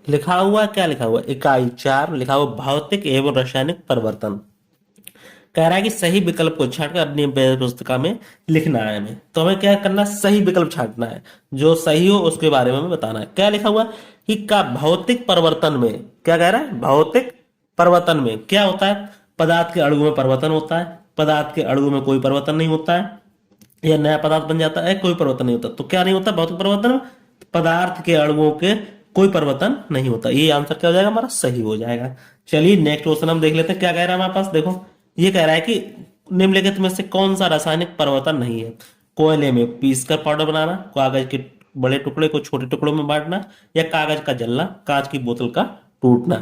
लिखा हुआ है, क्या लिखा हुआ है, इकाई 4 लिखा हुआ भौतिक एवं रासायनिक परिवर्तन। कह रहा है कि सही विकल्प को छांटकर अपनी पुस्तिका में लिखना है हमें। तो हमें क्या करना है, सही विकल्प छांटना है, जो सही हो उसके बारे में हमें बताना है। क्या लिखा हुआ है कि का भौतिक परिवर्तन में, क्या कह रहा है, भौतिक परिवर्तन में क्या होता है, पदार्थ के अणु में परिवर्तन होता है, पदार्थ के अणु में कोई परिवर्तन नहीं होता है, या नया पदार्थ बन जाता है, कोई परिवर्तन नहीं होता। तो क्या नहीं होता भौतिक परिवर्तन में, पदार्थ के अणुओं के कोई परिवर्तन नहीं होता। ये आंसर क्या हो जाएगा हमारा, सही हो जाएगा। चलिए नेक्स्ट क्वेश्चन हम देख लेते हैं, क्या कह रहा है हमारे पास। देखो ये कह रहा है कि निम्नलिखित में से कौन सा रासायनिक परिवर्तन नहीं है। कोयले में पीसकर पाउडर बनाना, कागज के बड़े टुकड़े को छोटे टुकड़ों में बांटना, या कागज का जलना, कांच की बोतल का टूटना।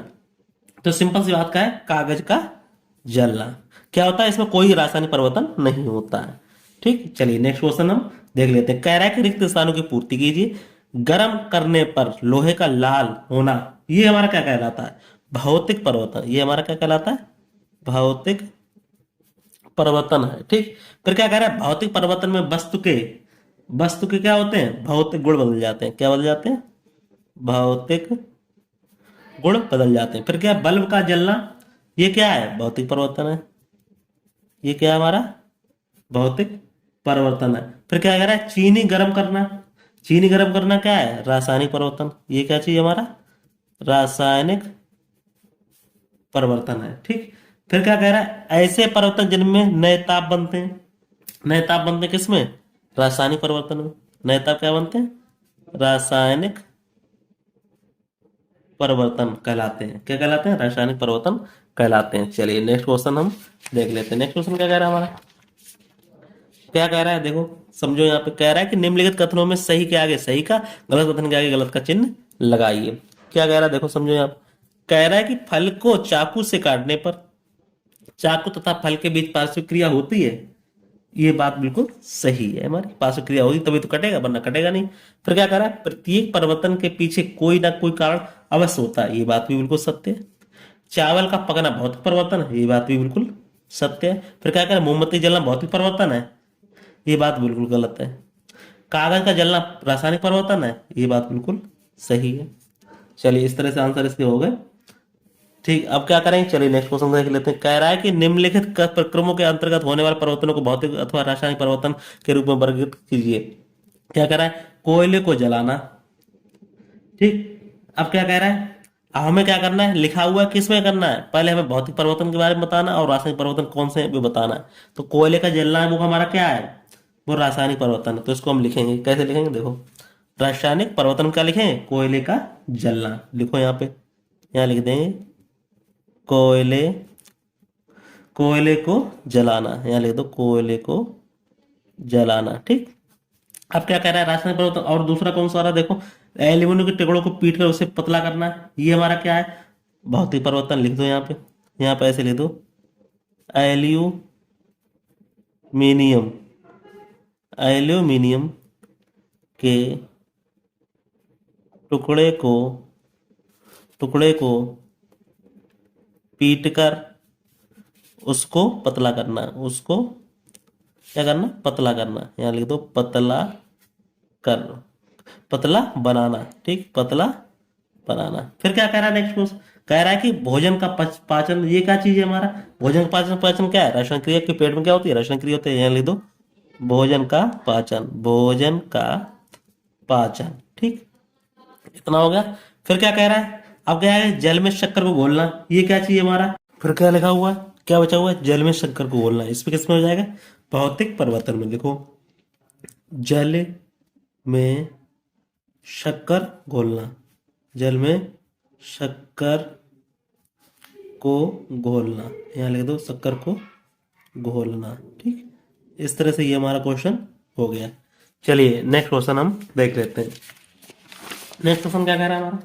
तो सिंपल सी बात का है, कागज का जलना। क्या होता है, इसमें कोई रासायनिक परिवर्तन नहीं होता है। ठीक, चलिए नेक्स्ट क्वेश्चन हम देख लेते हैं। कह रहा है कि रिक्त स्थानों की पूर्ति कीजिए। गर्म करने पर लोहे का लाल होना, ये हमारा क्या कहलाता है, भौतिक परिवर्तन। ये हमारा क्या कहलाता है, भौतिक परिवर्तन है। ठीक, फिर क्या कह रहा है, भौतिक परिवर्तन में वस्तु के क्या होते हैं, भौतिक गुण बदल जाते हैं। क्या बदल जाते हैं, भौतिक गुण बदल जाते हैं। फिर क्या, बल्ब का जलना, ये क्या है, भौतिक परिवर्तन है। ये क्या है हमारा, भौतिक परिवर्तन है। फिर क्या कह रहा है, चीनी गर्म करना, चीनी गर्म करना क्या है, रासायनिक परिवर्तन। ये क्या चीज है हमारा, रासायनिक परिवर्तन है। ठीक, फिर क्या कह रहा है, ऐसे परिवर्तन जिनमें नए ताप बनते हैं। नए ताप बनते हैं किसमें, रासायनिक परिवर्तन में। नए ताप क्या बनते हैं, रासायनिक परिवर्तन कहलाते हैं। क्या कहलाते हैं, रासायनिक परिवर्तन कहलाते हैं। चलिए नेक्स्ट क्वेश्चन हम देख लेते हैं। नेक्स्ट क्वेश्चन क्या कह रहा है हमारा, क्या कह रहा है, देखो समझो। यहाँ पे कह रहा है कि निम्नलिखित कथनों में सही के आगे सही का, गलत कथन के आगे गलत का चिन्ह लगाइए। क्या कह रहा है, देखो समझो। यहाँ पे कह रहा है कि फल को चाकू से काटने पर चाकू तथा फल के बीच पार्श्व क्रिया होती है। ये बात बिल्कुल सही है, हमारी पार्श्व क्रिया होगी तभी तो कटेगा, वरना कटेगा नहीं। फिर क्या कह रहा है, प्रत्येक परिवर्तन के पीछे कोई ना कोई कारण अवश्य होता है। ये बात भी बिल्कुल सत्य है। चावल का पकना भौतिक परिवर्तन है, ये बात भी बिल्कुल सत्य है। फिर क्या कह रहा है, मोमबत्ती जलना भौतिक परिवर्तन है, ये बात बिल्कुल गलत है। कागज का जलना रासायनिक परिवर्तन है, ये बात बिल्कुल सही है। चलिए इस तरह से आंसर इसके हो गए। ठीक, अब क्या करेंगे, चलिए नेक्स्ट क्वेश्चन देख लेते हैं। कह रहा है कि निम्नलिखित प्रक्रमों के अंतर्गत होने वाले परिवर्तनों को भौतिक अथवा रासायनिक परिवर्तन के रूप में वर्गीकृत कीजिए। क्या कह रहा है, कोयले को जलाना। ठीक, अब क्या कह रहा है, अब हमें क्या करना है, लिखा हुआ है किसमें करना है, पहले हमें भौतिक परिवर्तन के बारे में बताना और रासायनिक परिवर्तन कौन से हैं वो बताना है। तो कोयले का जलना है वो हमारा क्या है, वो रासायनिक परिवर्तन है। तो इसको हम लिखेंगे, कैसे लिखेंगे, देखो रासायनिक परिवर्तन क्या लिखेंगे, कोयले का जलना लिखो यहाँ पे, यहाँ लिख देंगे कोयले, कोयले को जलाना, यहाँ लिख दो कोयले को जलाना। ठीक, अब क्या कह रहा है, रासायनिक परिवर्तन। और दूसरा कौन सा आ रहा है, देखो एल्यूमिनियम के टुकड़ों को पीट कर उसे पतला करना है, ये हमारा क्या है, भौतिक परिवर्तन। लिख दो यहाँ पे, यहाँ पे ऐसे लिख दो एल्यूमिनियम, एल्यूमिनियम के टुकड़े को टुकड़े को पीट कर उसको पतला करना, उसको क्या करना, पतला करना। यहाँ लिख दो पतला कर, पतला बनाना। ठीक, पतला बनाना। फिर क्या कह रहा है नेक्स्ट क्वेश्चन, कह रहा है कि भोजन का पाचन, ये क्या चीज है हमारा, भोजन का पाचन, पाचन क्या है, राशन क्रिया के पेट में क्या होती है, राशन क्रिया होती है। यहाँ लिख दो भोजन का पाचन, भोजन का पाचन। ठीक, इतना हो गया। फिर क्या कह रहा है, अब क्या है, जल में शक्कर को घोलना, ये क्या चाहिए हमारा। फिर क्या लिखा हुआ है, क्या बचा हुआ है, जल में शक्कर को घोलना। इसमें किसमें हो जाएगा, भौतिक परिवर्तन में। लिखो जल में शक्कर घोलना, जल में शक्कर को घोलना, यहाँ लिख दो शक्कर को घोलना। ठीक, इस तरह से ये हमारा क्वेश्चन हो गया। चलिए नेक्स्ट क्वेश्चन हम देख लेते हैं। नेक्स्ट क्वेश्चन क्या कह रहा है हमारा,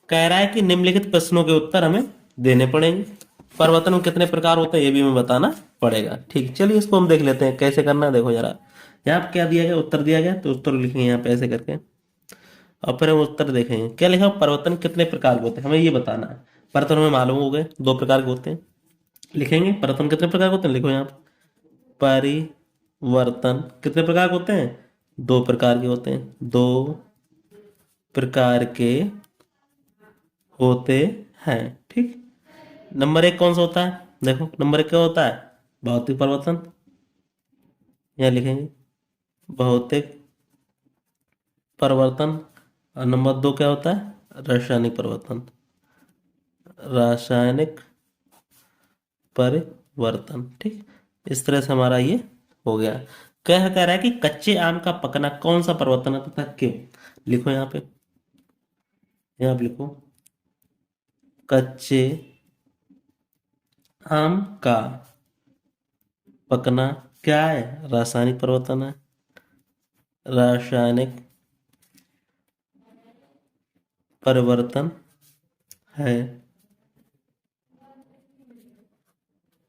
कह रहा है कि निम्नलिखित प्रश्नों के उत्तर हमें देने पड़ेंगे। परिवर्तन कितने प्रकार होते हैं ये भी हमें बताना पड़ेगा। ठीक, चलिए इसको हम देख लेते हैं कैसे करना है। देखो जरा, यहाँ पे क्या दिया गया, उत्तर दिया गया, तो उत्तर लिखेंगे यहाँ पे ऐसे करके, और फिर हम उत्तर देखेंगे। क्या लिखा, परिवर्तन कितने प्रकार के होते हैं, हमें ये बताना है। परिवर्तन हमें मालूम हो गए 2 प्रकार के होते हैं। लिखेंगे परिवर्तन कितने प्रकार के होते हैं, लिखो यहाँ पे परिवर्तन कितने प्रकार के होते हैं, 2 प्रकार के होते हैं। 2 प्रकार के होते हैं। ठीक। नंबर एक कौन सा होता है? देखो नंबर एक क्या होता है? भौतिक परिवर्तन। यहाँ लिखेंगे भौतिक परिवर्तन। और नंबर दो क्या होता है? रासायनिक परिवर्तन। रासायनिक परिवर्तन। ठीक। इस तरह से हमारा ये हो गया। कह रहा है कि कच्चे आम का पकना कौन सा परिवर्तन है तथा क्यों? लिखो यहाँ पे, यहाँ पे लिखो कच्चे आम का पकना क्या है? रासायनिक परिवर्तन है। रासायनिक परिवर्तन है।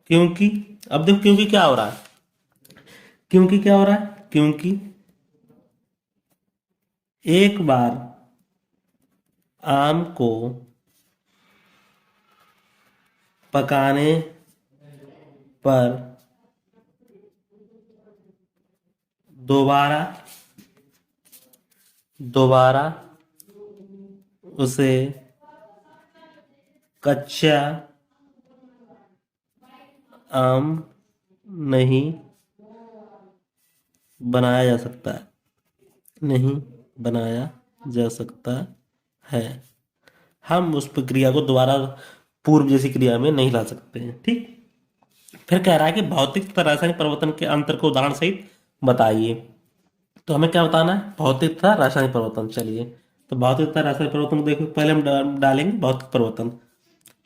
क्योंकि अब देखो क्योंकि क्या हो रहा है? क्योंकि क्या हो रहा है? क्योंकि एक बार आम को पकाने पर दोबारा दोबारा उसे कच्चा आम नहीं बनाया जा सकता है। नहीं बनाया जा सकता है। हम उस प्रक्रिया को दोबारा पूर्व जैसी क्रिया में नहीं ला सकते हैं। ठीक। फिर कह रहा है कि भौतिक तथा रासायनिक परिवर्तन के अंतर को उदाहरण सहित बताइए। तो हमें क्या बताना है? भौतिक तथा रासायनिक परिवर्तन। चलिए, तो भौतिक तथा रासायनिक परिवर्तन को देखो, पहले हम डालेंगे भौतिक परिवर्तन।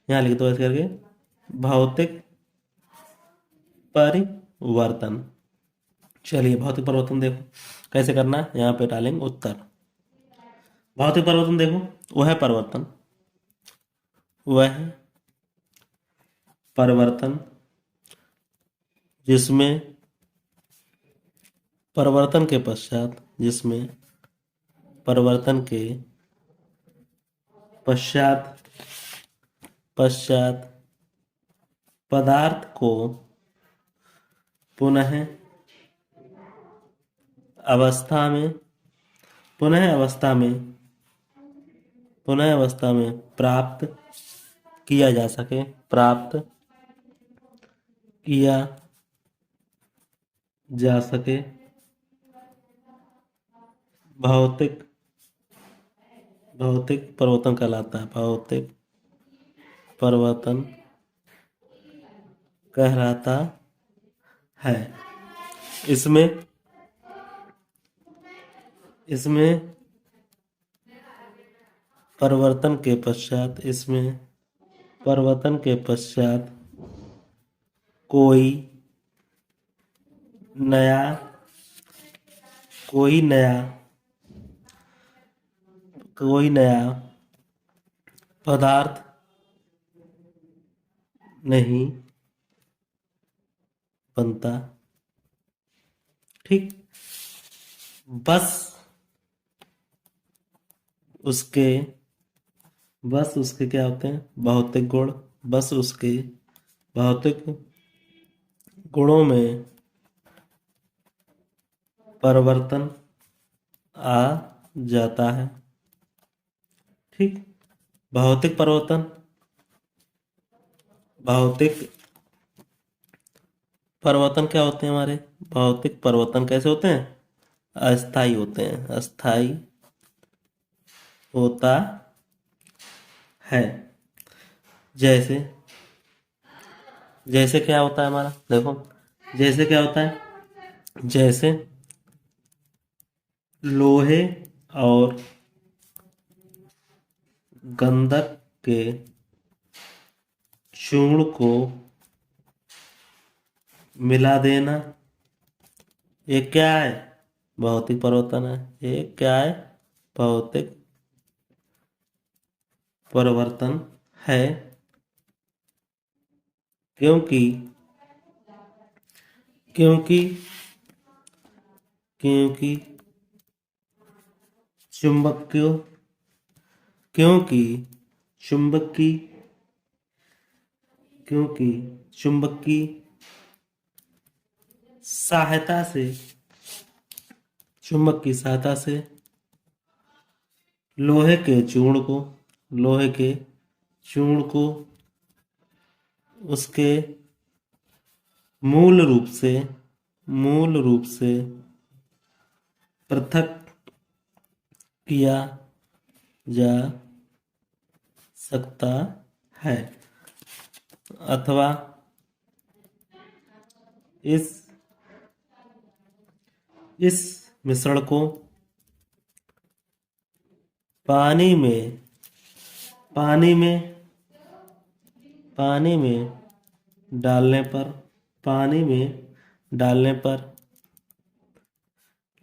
यहाँ लिख दो ऐसे करके, भौतिक परिवर्तन। चलिए भौतिक परिवर्तन देखो कैसे करना है, यहाँ पे डालेंगे उत्तर। भौतिक परिवर्तन देखो, वह परिवर्तन, वह परिवर्तन जिसमें परिवर्तन के पश्चात, जिसमें परिवर्तन के पश्चात पश्चात पदार्थ को पुनः अवस्था में पुनः अवस्था में पुनः अवस्था में प्राप्त किया जा सके, प्राप्त किया जा सके, भौतिक भौतिक परिवर्तन कहलाता है। भौतिक परिवर्तन कहलाता है। इसमें इसमें परिवर्तन के पश्चात इसमें परिवर्तन के पश्चात कोई नया कोई नया कोई नया पदार्थ नहीं बनता। ठीक। बस उसके बस उसके क्या होते हैं? भौतिक गुण। बस उसके भौतिक गुणों में परिवर्तन आ जाता है। ठीक। भौतिक परिवर्तन भौतिक परिवर्तन क्या होते हैं हमारे? भौतिक परिवर्तन कैसे होते हैं? अस्थाई होते हैं। अस्थाई होता है। जैसे जैसे क्या होता है हमारा? देखो जैसे क्या होता है? जैसे लोहे और गंधक के चूर्ण को मिला देना, ये क्या है? भौतिक परिवर्तन है। ये क्या है? भौतिक परिवर्तन है। क्योंकि क्योंकि क्योंकि चुंबकीय क्योंकि चुंबकी क्योंकि चुंबक सहायता से चुंबक की सहायता से लोहे के चूर्ण को लोहे के चूर्ण को उसके मूल रूप से पृथक किया जा सकता है, अथवा इस इस मिश्रण को पानी में पानी में पानी में डालने पर पानी में डालने पर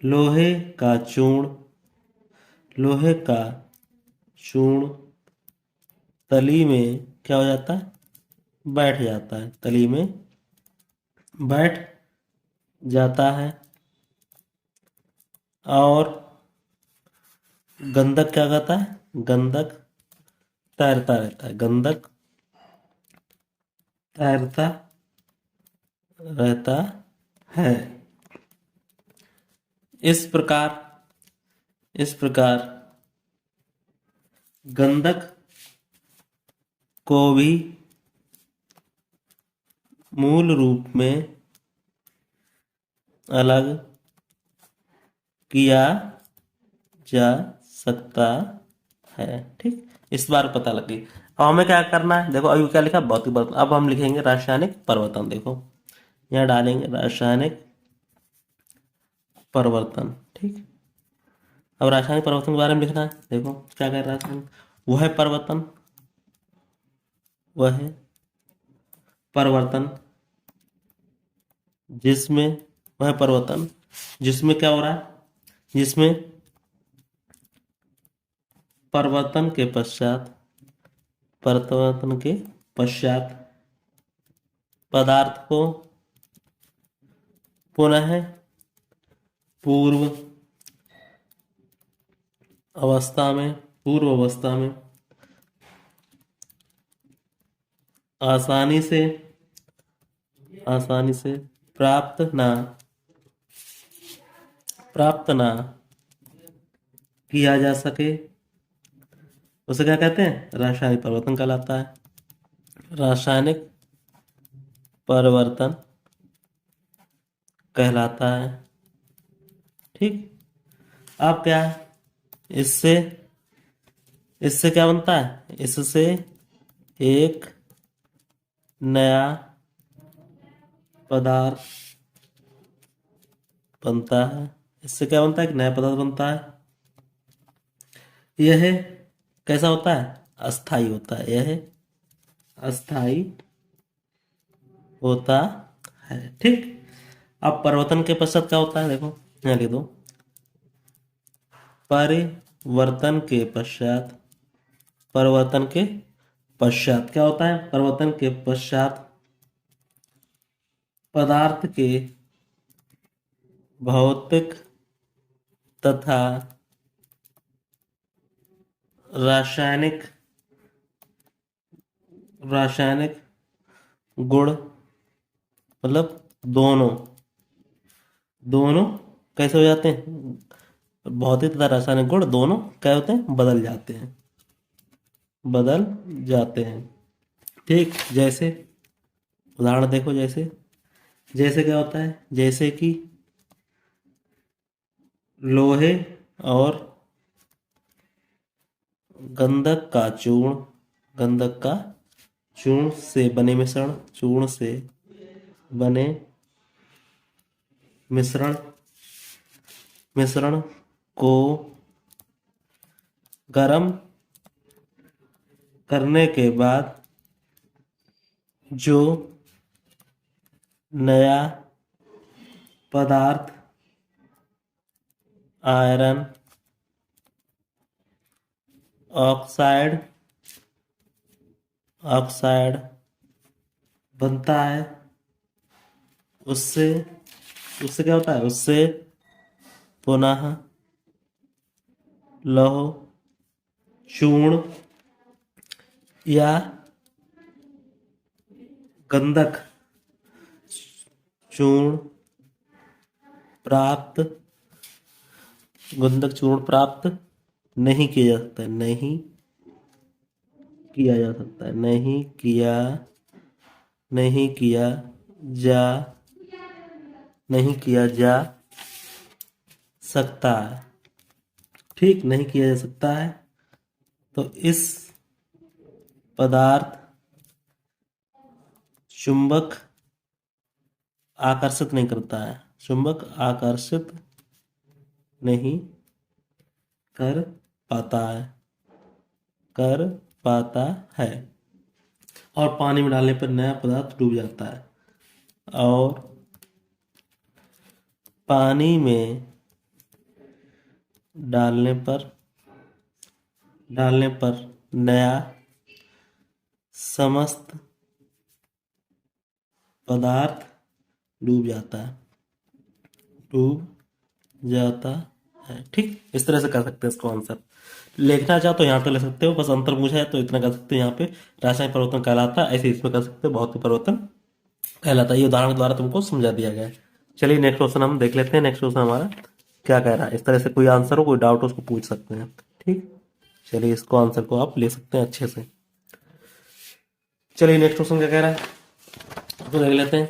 लोहे का चूर्ण लोहे का चूर्ण तली में क्या हो जाता है, बैठ जाता है, तली में बैठ जाता है। और गंधक क्या कहता है, गंधक तैरता रहता है, गंधक तैरता रहता है। इस प्रकार गंधक को भी मूल रूप में अलग किया जा सकता है। ठीक, इस बार पता लग गई। अब हमें क्या करना है, देखो अभी क्या लिखा, भौतिक परिवर्तन। अब हम लिखेंगे रासायनिक परिवर्तन। देखो यहाँ डालेंगे रासायनिक परिवर्तन। ठीक, अब रासायनिक परिवर्तन के बारे में लिखना है। देखो क्या कह रहा है, वह परिवर्तन जिसमें वह परिवर्तन जिसमें क्या हो रहा है, जिसमें परिवर्तन के पश्चात पदार्थ को पुनः पूर्व अवस्था में आसानी से प्राप्त ना किया जा सके, उसे क्या कहते हैं, रासायनिक परिवर्तन कहलाता है। रासायनिक परिवर्तन कहलाता है। ठीक, अब क्या है, इससे इससे क्या बनता है, इससे एक नया पदार्थ बनता है। इससे क्या बनता है, एक नया पदार्थ बनता है। यह कैसा होता है, अस्थाई होता है। यह अस्थाई होता है। ठीक, अब परिवर्तन के पश्चात क्या होता है, देखो यहाँ लिख दो, परिवर्तन के पश्चात क्या होता है, परिवर्तन के पश्चात पदार्थ के भौतिक तथा रासायनिक गुण, मतलब दोनों कैसे हो जाते हैं, भौतिक तथा रासायनिक गुण दोनों क्या होते हैं, बदल जाते हैं। ठीक, जैसे उदाहरण देखो, जैसे क्या होता है, जैसे कि लोहे और गंधक का चूर्ण से बने मिश्रण को गर्म करने के बाद जो नया पदार्थ आयरन ऑक्साइड बनता है, उससे क्या होता है, उससे पुनः लौह चूर्ण या गंधक चूर्ण प्राप्त नहीं किया जा सकता, नहीं किया जा सकता है, नहीं किया जा नहीं किया जा सकता है। ठीक, नहीं किया जा सकता है। तो इस पदार्थ चुंबक आकर्षित नहीं करता है, चुंबक आकर्षित नहीं कर पाता है, कर पाता है। और पानी में डालने पर नया पदार्थ डूब जाता है। और पानी में डालने पर नया समस्त पदार्थ डूब जाता है, डूब जाता है। ठीक, इस तरह से कर सकते हैं इसको आंसर। लिखना चाहो तो यहाँ पे ले सकते हो, बस अंतर पूछा है तो इतना कर सकते हो। यहाँ पे रासायनिक परिवर्तन कहलाता है, ऐसे इसमें कर सकते हो भौतिक परिवर्तन कहलाता है। ये उदाहरण द्वारा तुमको समझा दिया गया है। चलिए नेक्स्ट क्वेश्चन हम देख लेते हैं। नेक्स्ट क्वेश्चन हमारा क्या कह रहा है। इस तरह से कोई आंसर हो, कोई डाउट हो, उसको पूछ सकते हैं। ठीक, चलिए इसको आंसर को आप ले सकते हैं अच्छे से। चलिए नेक्स्ट क्वेश्चन क्या कह रहा है तो देख लेते हैं।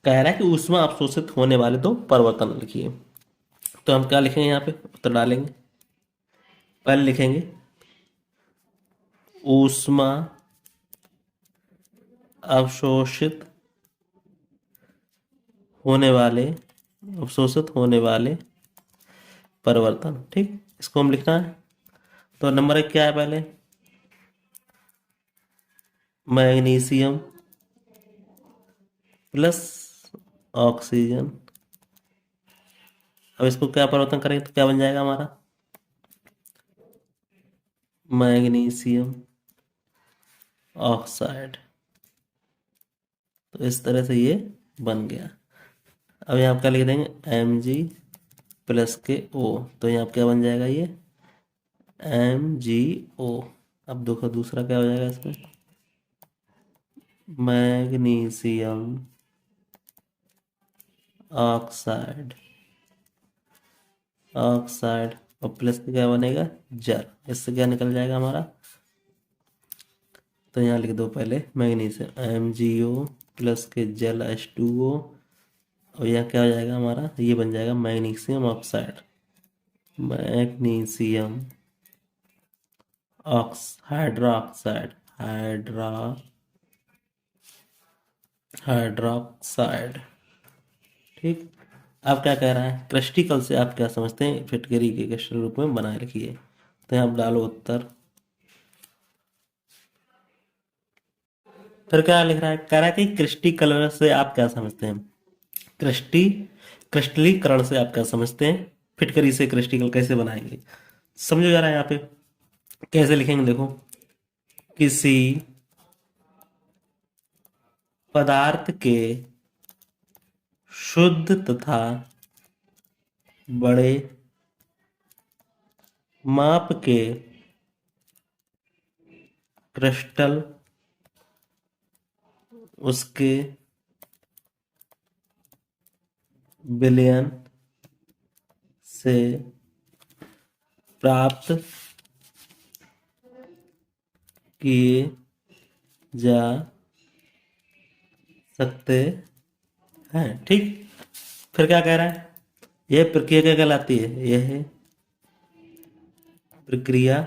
कह रहा है कि ऊष्मा अवशोषित होने वाले दो परिवर्तन लिखिए। तो हम क्या लिखेंगे, यहाँ पे उत्तर डालेंगे। पहले लिखेंगे ऊष्मा अवशोषित होने वाले परिवर्तन। ठीक, इसको हम लिखना है। तो नंबर 1 क्या है, पहले मैग्नीशियम प्लस ऑक्सीजन। अब इसको क्या परिवर्तन करेंगे तो क्या बन जाएगा हमारा, मैग्नीशियम ऑक्साइड। तो इस तरह से ये बन गया। अब यहाँ क्या लिख देंगे, Mg प्लस के O। तो यहाँ क्या बन जाएगा, ये MgO। अब देखो दूसरा क्या हो जाएगा इसमें, मैग्नीशियम ऑक्साइड और प्लस का क्या बनेगा, जल। इससे क्या निकल जाएगा हमारा, तो यहाँ लिख दो पहले मैग्नीशियम MgO प्लस के जल H2O। और यहाँ क्या हो जाएगा हमारा, ये बन जाएगा magnesium oxide, magnesium hydroxide, hydroxide. ठीक, अब क्या कह रहा है, क्रिस्टिकल से आप क्या समझते हैं, फिटकरी के क्रिस्टल रूप में बनाए रखिए। तो यहाँ आप डालो उत्तर। फिर क्या लिख रहा है, कह रहा है कि क्रिस्टिकल से आप क्या समझते हैं, क्रिस्टी क्रिस्टलीकरण से आप क्या समझते हैं, फिटकरी से क्रिस्टिकल कैसे बनाएंगे। समझो जा रहा है यहाँ पे कैसे लिखेंगे, देखो किसी पदार्थ के शुद्ध तथा बड़े माप के क्रिस्टल उसके विलयन से प्राप्त किए जा सकते हैं। ठीक, फिर क्या कह रहा है, यह प्रक्रिया क्या कहलाती है, यह प्रक्रिया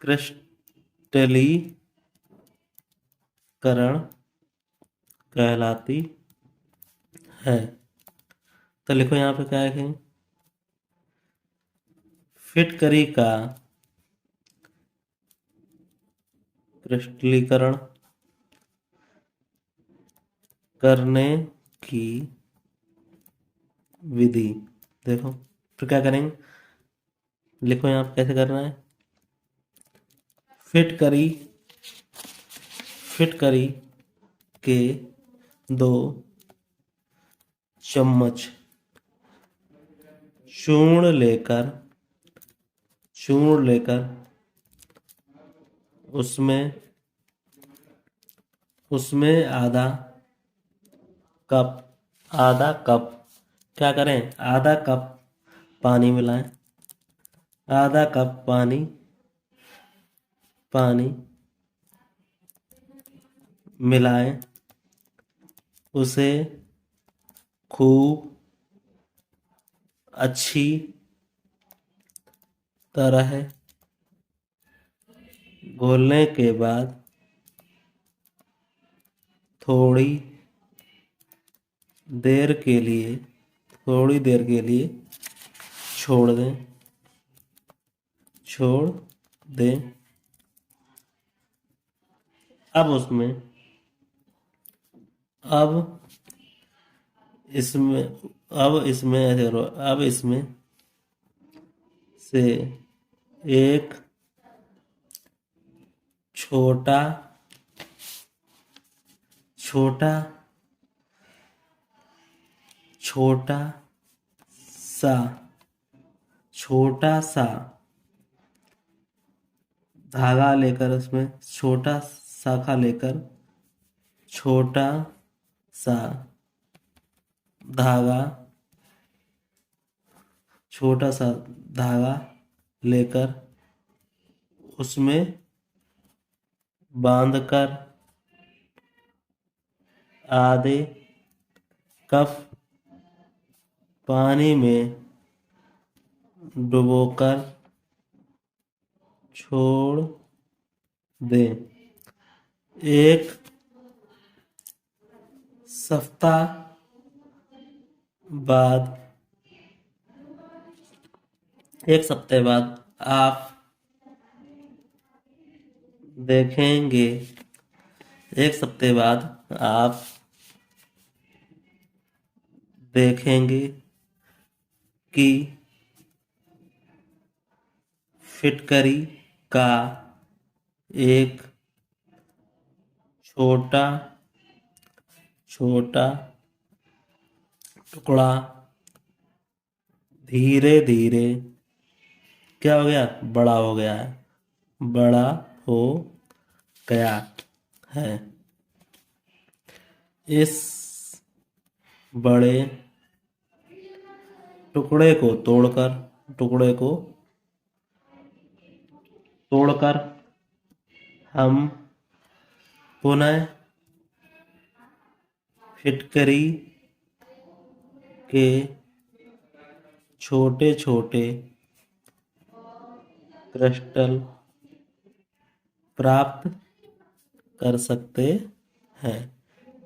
क्रिस्टलीकरण कहलाती है। तो लिखो यहाँ पे क्या लिखेंगे, फिटकरी का क्रिस्टलीकरण करने की विधि। देखो फिर क्या करेंगे, लिखो यहाँ पे कैसे करना है, फिटकरी के 2 चम्मच चूर्ण लेकर उसमें आधा कप क्या करें, आधा कप पानी मिलाएं, आधा कप पानी पानी मिलाएं, उसे खूब अच्छी तरह घोलने के बाद थोड़ी देर के लिए छोड़ दें छोड़ दें अब उसमें अब इसमें ऐसे करो, अब इसमें से एक छोटा छोटा छोटा सा छोटा सा धागा लेकर, उसमें छोटा शाखा लेकर छोटा सा धागा छोटा सा धागा लेकर उसमें बांधकर आधे कप पानी में डुबोकर छोड़ दें। एक सप्ताह बाद आप देखेंगे एक सप्ताह बाद आप देखेंगे कि फिटकरी का एक छोटा छोटा टुकड़ा धीरे धीरे क्या हो गया, बड़ा हो गया है, बड़ा हो गया है। इस बड़े टुकड़े को तोड़कर हम पुनः फिटकरी के छोटे छोटे क्रिस्टल प्राप्त कर सकते हैं।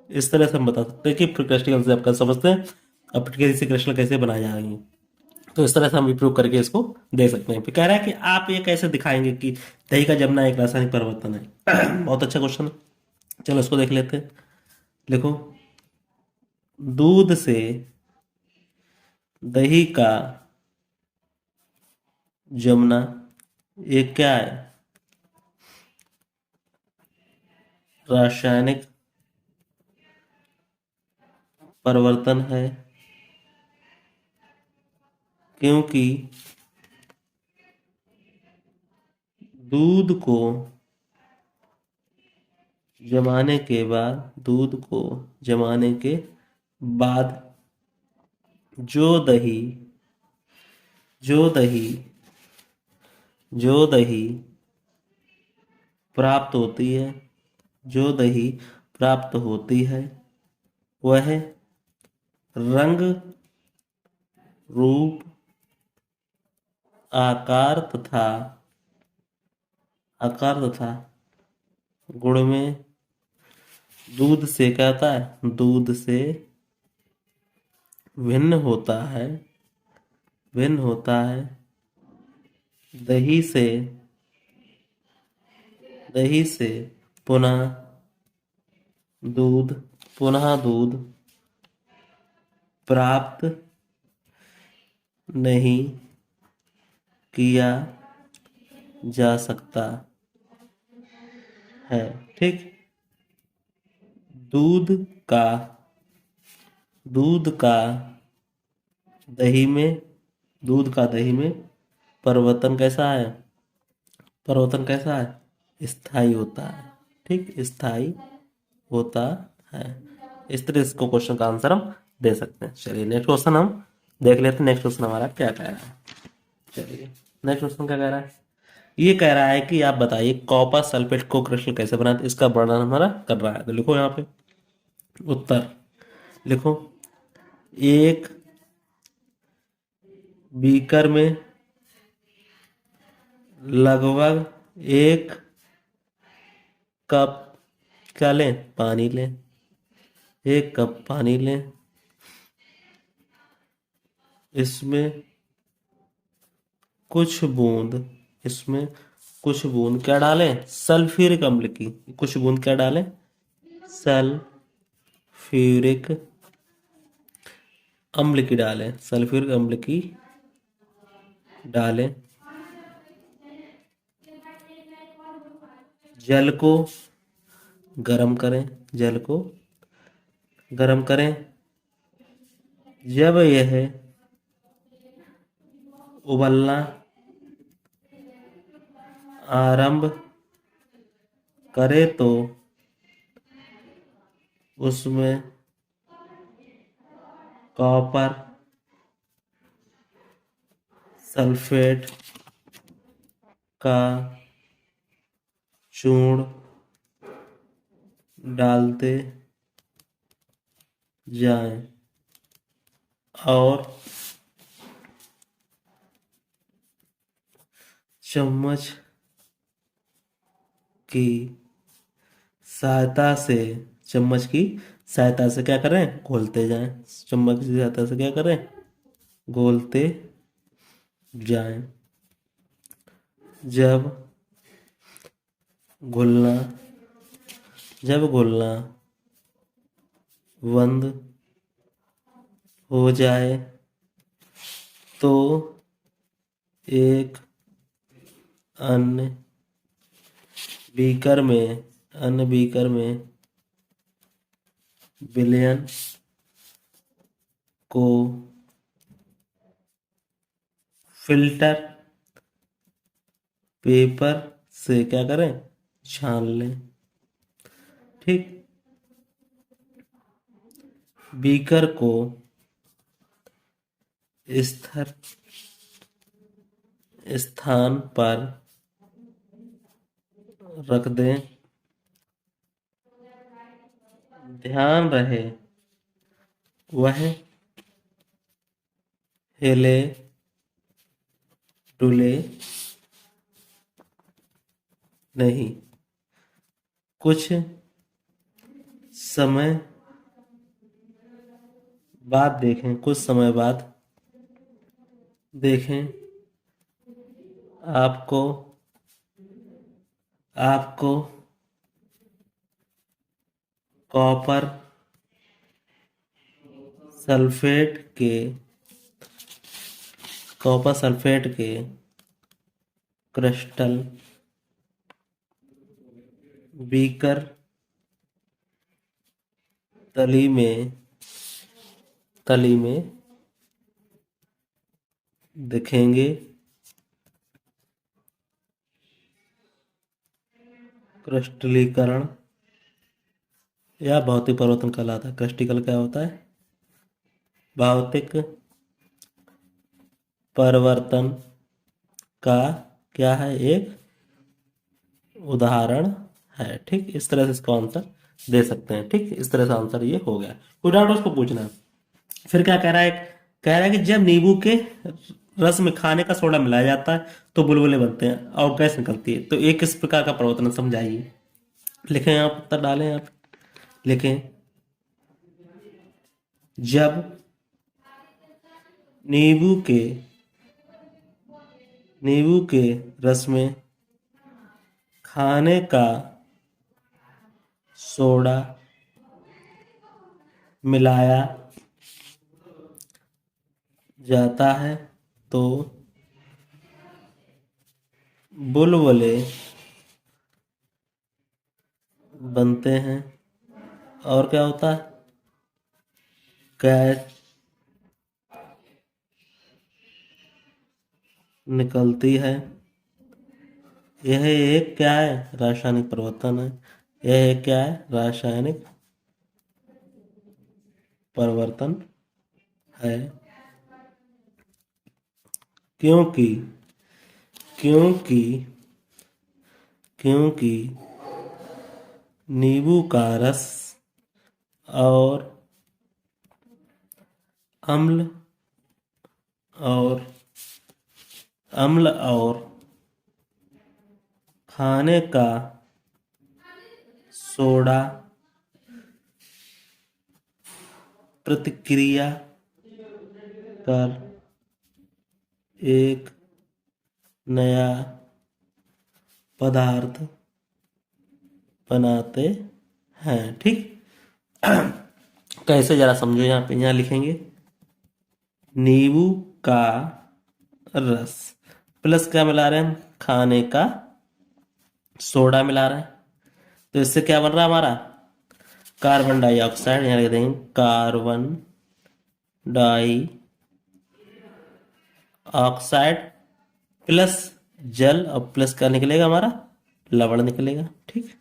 इस तरह से हम बता सकते हैं कि क्रिस्टल से आप कैसे समझते हैं अब फिटकरी से क्रिस्टल कैसे बनाए जाएंगे। तो इस तरह से हम इम्प्रूव करके इसको दे सकते हैं। फिर कह रहा है कि आप ये कैसे दिखाएंगे कि दही का जमना एक रासायनिक परिवर्तन है। बहुत अच्छा क्वेश्चन है, चलो इसको देख लेते हैं। देखो, दूध से दही का जमना एक क्या है, रासायनिक परिवर्तन है, क्योंकि दूध को जमाने के बाद जो दही प्राप्त होती है वह रंग, रूप, आकार तथा गुण में दूध से क्या होता है, दूध से भिन्न होता है। दही से पुनः दूध प्राप्त नहीं किया जा सकता है। ठीक, दूध का दही में परिवर्तन कैसा है, स्थायी होता है। ठीक, स्थायी होता है। इस तरह इसको क्वेश्चन का आंसर हम दे सकते हैं। चलिए नेक्स्ट क्वेश्चन हम देख लेते हैं। नेक्स्ट क्वेश्चन हमारा क्या कह रहा है। चलिए नेक्स्ट क्वेश्चन क्या कह रहा है, ये कह रहा है कि आप बताइए कॉपर सल्फेट को क्रिस्टल कैसे बनाते, इसका वर्णन हमारा कर रहा है। तो लिखो यहाँ पे उत्तर, लिखो एक बीकर में लगभग एक कप क्या लें, पानी लें, एक कप पानी लें, इसमें कुछ बूंद, इसमें कुछ बूंद क्या डालें, सल्फ्यूरिक अम्ल की, कुछ बूंद क्या डालें, सल्फ्यूरिक अम्ल की डालें, सल्फ्यूरिक अम्ल की डालें, जल को गर्म करें, जल को गर्म करें, जब यह उबलना आरंभ करे तो उसमें कॉपर सल्फेट का चूर्ण डालते जाएं और चम्मच की सहायता से, चम्मच की सहायता से क्या करें, घोलते जाएं, चम्मच की सहायता से क्या करें, घोलते जाएं। जब घुलना, जब घुलना बंद हो जाए तो एक अन्य बीकर में, अन्य बीकर में विलयन को फिल्टर पेपर से क्या करें, छान लें। ठीक, बीकर को स्थिर स्थान पर रख दें, ध्यान रहे वह हिले डुले नहीं। कुछ समय बाद देखें, कुछ समय बाद देखें, आपको आपको कॉपर सल्फेट के, कॉपर सल्फेट के क्रिस्टल बीकर तली में, तली में दिखेंगे। क्रिस्टलीकरण या भौतिक परिवर्तन कहलाता है। क्रिस्टल क्या होता है, भौतिक परिवर्तन का क्या है, एक उदाहरण है। ठीक, इस तरह से इसको आंसर दे सकते हैं। ठीक, इस तरह से आंसर ये हो गया। कोई डाउट उसको पूछना है। फिर क्या कह रहा है, कह रहा है कि जब नींबू के रस में खाने का सोडा मिलाया जाता है तो बुलबुले बनते हैं और गैस निकलती है, तो एक किस प्रकार का परिवर्तन है, समझाइए। लिखें आप, उत्तर डालें आप, लिखें जब नींबू के, नींबू के रस में खाने का सोडा मिलाया जाता है तो बुलबुले बनते हैं और क्या होता है, गैस निकलती है। यह एक क्या है, रासायनिक परिवर्तन है। यह एक क्या है, रासायनिक परिवर्तन है। क्योंकि क्योंकि क्योंकि नींबू का रस और अम्ल और अम्ल और खाने का सोडा प्रतिक्रिया कर एक नया पदार्थ बनाते हैं। ठीक, कैसे जरा समझो। यहाँ पे यहाँ लिखेंगे नींबू का रस प्लस क्या मिला रहे हैं हम, खाने का सोडा मिला रहे हैं। तो इससे क्या बन रहा है हमारा, कार्बन डाइऑक्साइड। यहाँ लिख देंगे कार्बन डाई ऑक्साइड प्लस जल, और प्लस क्या निकलेगा हमारा, लवण निकलेगा। ठीक,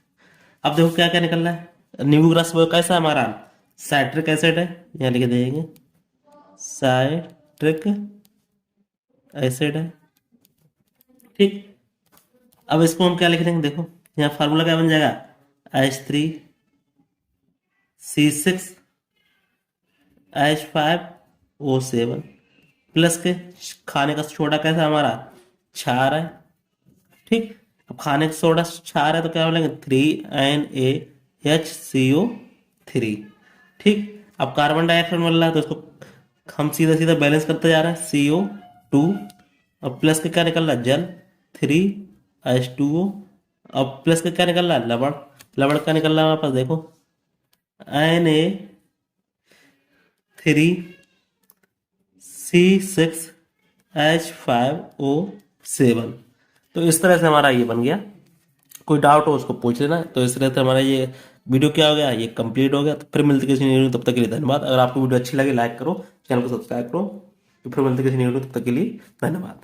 अब देखो क्या क्या निकल रहा है। नींबू का रस वो कैसा है हमारा, साइट्रिक एसिड है। यहाँ लिख देंगे साइट्रिक एसिड है। ठीक, अब इसको हम क्या लिख देंगे, देखो यहाँ फार्मूला क्या बन जाएगा, H3C6H5O7 प्लस के खाने का सोडा कैसा हमारा, क्षार है। ठीक, अब खाने का सोडा क्षार है तो क्या बोलेंगे 3NaHCO3। ठीक, अब कार्बन डाइऑक्साइड मिल रहा है तो इसको हम सीधा सीधा बैलेंस करते जा रहे हैं, CO2 और प्लस के क्या निकल रहा है, जल 3H2O। अब प्लस के क्या निकल रहा है, लवण। लवण क्या निकल रहा है हमारे पास, देखो Na3C6H5O7। तो इस तरह से हमारा ये बन गया। कोई डाउट हो उसको पूछ लेना। तो इस तरह से हमारा ये वीडियो क्या हो गया, ये कंप्लीट हो गया। तो फिर मिलते किसी वीडियो, तब तक के लिए धन्यवाद। अगर आपको वीडियो अच्छी लगे लाइक करो, चैनल को सब्सक्राइब करो। तो फिर मिलते किसी वीडियो, तब तक के लिए धन्यवाद।